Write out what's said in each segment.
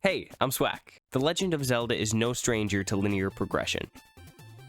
Hey, I'm Swack. The Legend of Zelda is no stranger to linear progression.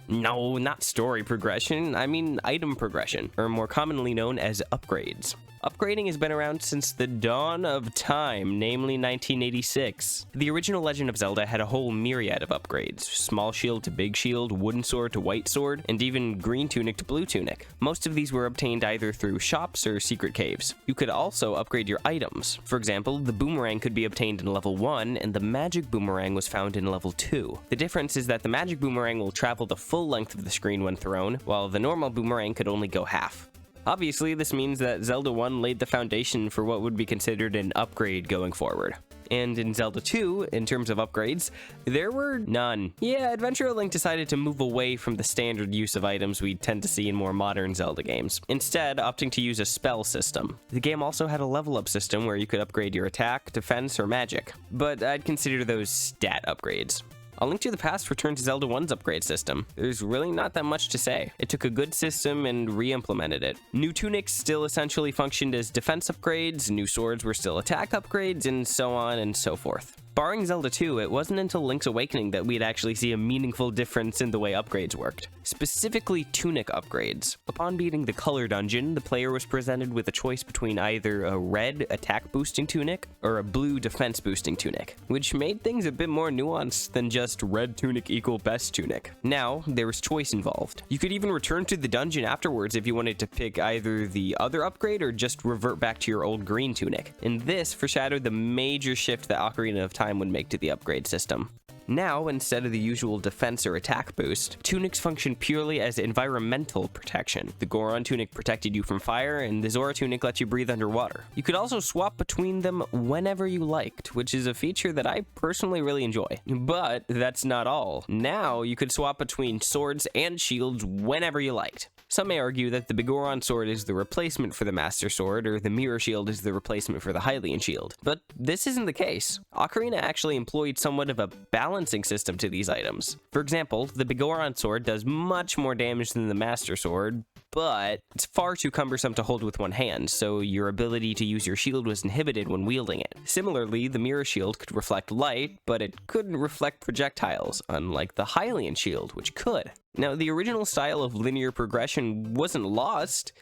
No, not story progression, I mean item progression, or more commonly known as upgrades. Upgrading has been around since the dawn of time, namely 1986. The original Legend of Zelda had a whole myriad of upgrades, small shield to big shield, wooden sword to white sword, and even green tunic to blue tunic. Most of these were obtained either through shops or secret caves. You could also upgrade your items. For example, the boomerang could be obtained in level 1, and the magic boomerang was found in level 2. The difference is that the magic boomerang will travel the full length of the screen when thrown, while the normal boomerang could only go half. Obviously, this means that Zelda 1 laid the foundation for what would be considered an upgrade going forward. And in Zelda 2, in terms of upgrades, there were none. Yeah, Adventure Link decided to move away from the standard use of items we tend to see in more modern Zelda games, instead opting to use a spell system. The game also had a level-up system where you could upgrade your attack, defense, or magic, but I'd consider those stat upgrades. A Link to the Past returned to Zelda 1's upgrade system. There's really not that much to say. It took a good system and re-implemented it. New tunics still essentially functioned as defense upgrades, new swords were still attack upgrades, and so on and so forth. Barring Zelda 2, it wasn't until Link's Awakening that we'd actually see a meaningful difference in the way upgrades worked. Specifically, tunic upgrades. Upon beating the Color Dungeon, the player was presented with a choice between either a red attack-boosting tunic or a blue defense-boosting tunic, which made things a bit more nuanced than just red tunic equal best tunic. Now, there was choice involved. You could even return to the dungeon afterwards if you wanted to pick either the other upgrade or just revert back to your old green tunic. And this foreshadowed the major shift that Ocarina of Time would make to the upgrade system. Now, instead of the usual defense or attack boost, tunics function purely as environmental protection. The Goron tunic protected you from fire, and the Zora tunic lets you breathe underwater. You could also swap between them whenever you liked, which is a feature that I personally really enjoy. But that's not all. Now, you could swap between swords and shields whenever you liked. Some may argue that the Bigoron sword is the replacement for the Master Sword, or the Mirror Shield is the replacement for the Hylian Shield. But this isn't the case. Ocarina actually employed somewhat of a balancing system to these items. For example, the Bigoron sword does much more damage than the Master Sword, but it's far too cumbersome to hold with one hand, so your ability to use your shield was inhibited when wielding it. Similarly, the Mirror Shield could reflect light, but it couldn't reflect projectiles, unlike the Hylian Shield, which could. Now, the original style of linear progression wasn't lost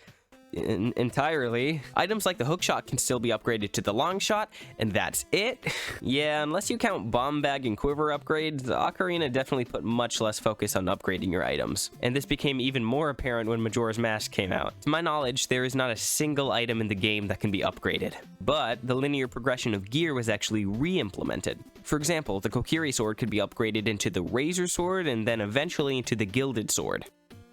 entirely. Items like the hookshot can still be upgraded to the long shot, and that's it. Yeah, unless you count bomb bag and quiver upgrades, the Ocarina definitely put much less focus on upgrading your items, and this became even more apparent when Majora's Mask came out. To my knowledge, there is not a single item in the game that can be upgraded, but the linear progression of gear was actually re-implemented. For example, the Kokiri sword could be upgraded into the Razor Sword and then eventually into the Gilded Sword.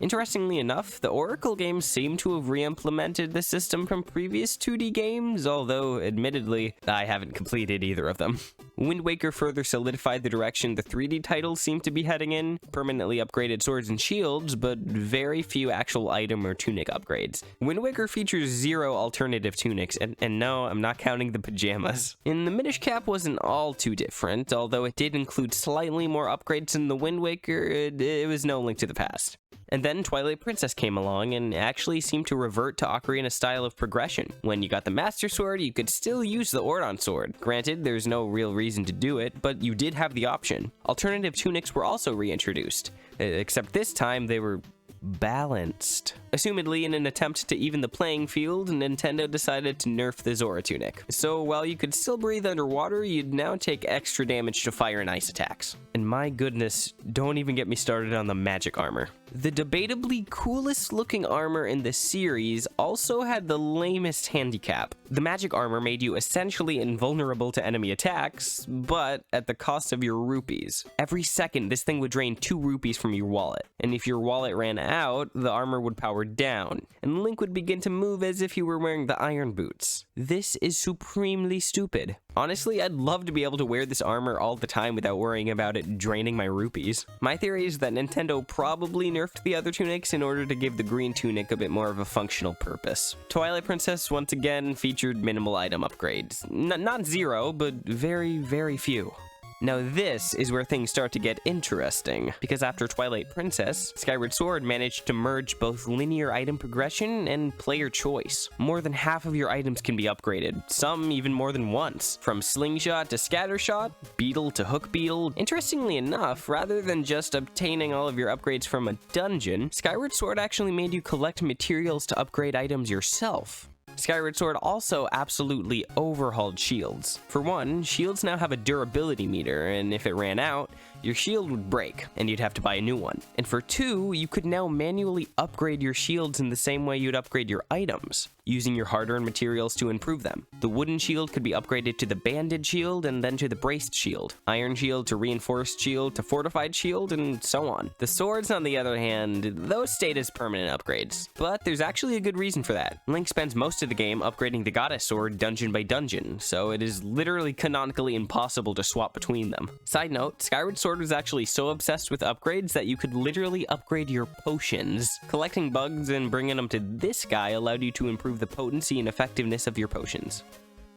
Interestingly enough, the Oracle games seem to have re-implemented the system from previous 2D games, although, admittedly, I haven't completed either of them. Wind Waker further solidified the direction the 3D titles seem to be heading in, permanently upgraded swords and shields, but very few actual item or tunic upgrades. Wind Waker features 0 alternative tunics, and no, I'm not counting the pajamas. And the Minish Cap wasn't all too different, although it did include slightly more upgrades than the Wind Waker, it was no Link to the Past. And then Twilight Princess came along and actually seemed to revert to Ocarina's style of progression. When you got the Master Sword, you could still use the Ordon Sword. Granted, there's no real reason to do it, but you did have the option. Alternative tunics were also reintroduced, except this time they were balanced. Assumedly, in an attempt to even the playing field, Nintendo decided to nerf the Zora tunic. So while you could still breathe underwater, you'd now take extra damage to fire and ice attacks. And my goodness, don't even get me started on the magic armor. The debatably coolest looking armor in the series also had the lamest handicap. The magic armor made you essentially invulnerable to enemy attacks, but at the cost of your rupees. Every second, this thing would drain 2 rupees from your wallet, and if your wallet ran out, the armor would power down, and Link would begin to move as if he were wearing the iron boots. This is supremely stupid. Honestly, I'd love to be able to wear this armor all the time without worrying about it draining my rupees. My theory is that Nintendo probably nerfed the other tunics in order to give the green tunic a bit more of a functional purpose. Twilight Princess once again featured minimal item upgrades. Not 0, but very, very few. Now this is where things start to get interesting, because after Twilight Princess, Skyward Sword managed to merge both linear item progression and player choice. More than half of your items can be upgraded, some even more than once. From slingshot to scattershot, beetle to hook beetle. Interestingly enough, rather than just obtaining all of your upgrades from a dungeon, Skyward Sword actually made you collect materials to upgrade items yourself. Skyward Sword also absolutely overhauled shields. For one, shields now have a durability meter, and if it ran out, your shield would break, and you'd have to buy a new one. And for two, you could now manually upgrade your shields in the same way you'd upgrade your items, using your hard-earned materials to improve them. The wooden shield could be upgraded to the banded shield and then to the braced shield, iron shield to reinforced shield to fortified shield, and so on. The swords, on the other hand, those stayed as permanent upgrades, but there's actually a good reason for that. Link spends most of the game upgrading the goddess sword dungeon by dungeon, so it is literally canonically impossible to swap between them. Side note, Skyward Sword was actually so obsessed with upgrades that you could literally upgrade your potions. Collecting bugs and bringing them to this guy allowed you to improve the potency and effectiveness of your potions.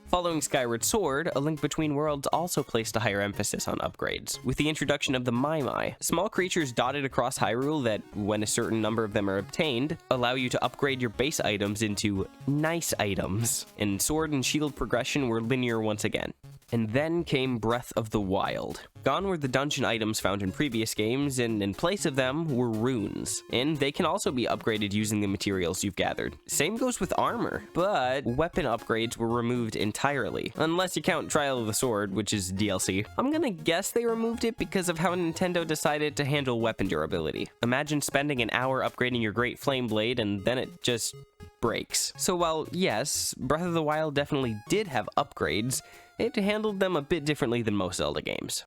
Following Skyward Sword, A Link Between Worlds also placed a higher emphasis on upgrades, with the introduction of the Mai, small creatures dotted across Hyrule that, when a certain number of them are obtained, allow you to upgrade your base items into nice items, and sword and shield progression were linear once again. And then came Breath of the Wild. Gone were the dungeon items found in previous games, and in place of them were runes. And they can also be upgraded using the materials you've gathered. Same goes with armor, but weapon upgrades were removed entirely. Unless you count Trial of the Sword, which is DLC. I'm gonna guess they removed it because of how Nintendo decided to handle weapon durability. Imagine spending an hour upgrading your Great Flame Blade and then it just breaks. So while, yes, Breath of the Wild definitely did have upgrades, it handled them a bit differently than most Zelda games.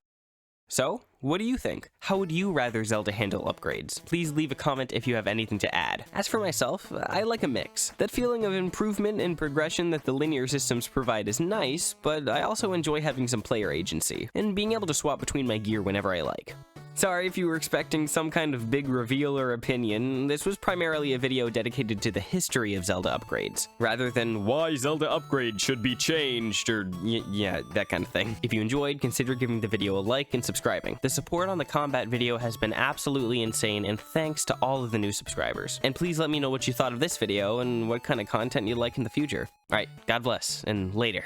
So, what do you think? How would you rather Zelda handle upgrades? Please leave a comment if you have anything to add. As for myself, I like a mix. That feeling of improvement and progression that the linear systems provide is nice, but I also enjoy having some player agency, and being able to swap between my gear whenever I like. Sorry if you were expecting some kind of big reveal or opinion. This was primarily a video dedicated to the history of Zelda upgrades, rather than why Zelda upgrades should be changed, or yeah, that kind of thing. If you enjoyed, consider giving the video a like and subscribing. The support on the combat video has been absolutely insane, and thanks to all of the new subscribers. And please let me know what you thought of this video and what kind of content you'd like in the future. Alright, God bless, and later.